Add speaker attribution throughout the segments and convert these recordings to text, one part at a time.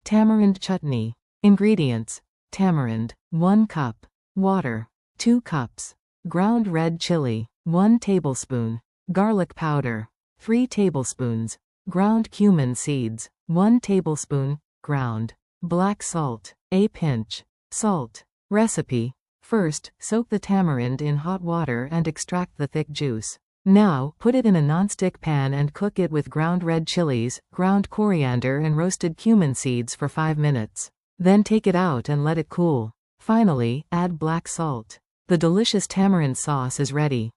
Speaker 1: Tamarind chutney. Ingredients: tamarind, 1 cup. Water, 2 cups. Ground red chili, 1 tablespoon. Garlic powder, 3 tablespoons. Ground cumin seeds, 1 tablespoon. Ground black salt, a pinch. Salt. Recipe: first, soak the tamarind in hot water and extract the thick juice. Now, put it in a nonstick pan and cook it with ground red chilies, ground coriander and roasted cumin seeds for 5 minutes. Then take it out and let it cool. Finally, add black salt. The delicious tamarind sauce is ready.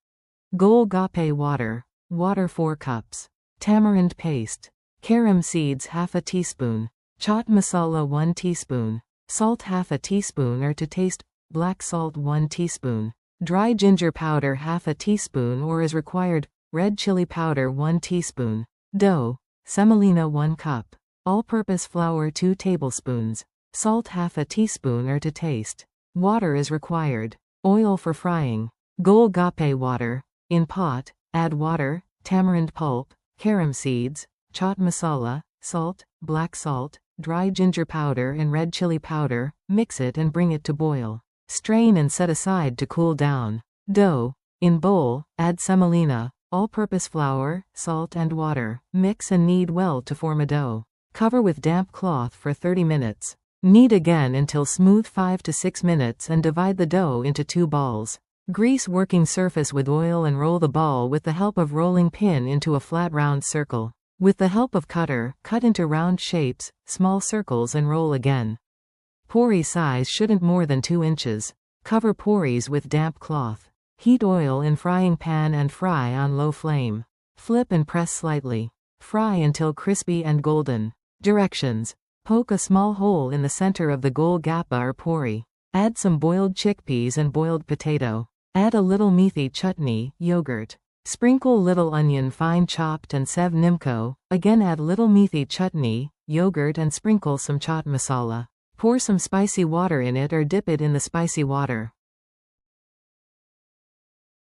Speaker 1: Gappay water. Water 4 cups. Tamarind paste. Carom seeds half a teaspoon. Chaat masala 1 teaspoon. Salt half a teaspoon or to taste. Black salt 1 teaspoon. Dry ginger powder half a teaspoon or as required. Red chili powder 1 teaspoon. Dough. Semolina 1 cup. All-purpose flour 2 tablespoons. Salt half a teaspoon or to taste. Water is required. Oil for frying. Gappay water. In pot, add water, tamarind pulp, carom seeds, chaat masala, salt, black salt, dry ginger powder and red chili powder. Mix it and bring it to boil. Strain and set aside to cool down. Dough. In bowl, add semolina, all-purpose flour, salt and water. Mix and knead well to form a dough. Cover with damp cloth for 30 minutes. Knead again until smooth 5 to 6 minutes and divide the dough into 2 balls. Grease working surface with oil and roll the ball with the help of rolling pin into a flat round circle. With the help of cutter, cut into round shapes, small circles and roll again. Puri size shouldn't more than 2 inches. Cover puris with damp cloth. Heat oil in frying pan and fry on low flame. Flip and press slightly. Fry until crispy and golden. Directions: poke a small hole in the center of the gappay or puri. Add some boiled chickpeas and boiled potato. Add a little methi chutney, yogurt. Sprinkle little onion fine chopped and sev nimco. Again add little methi chutney, yogurt and sprinkle some chaat masala. Pour some spicy water in it or dip it in the spicy water.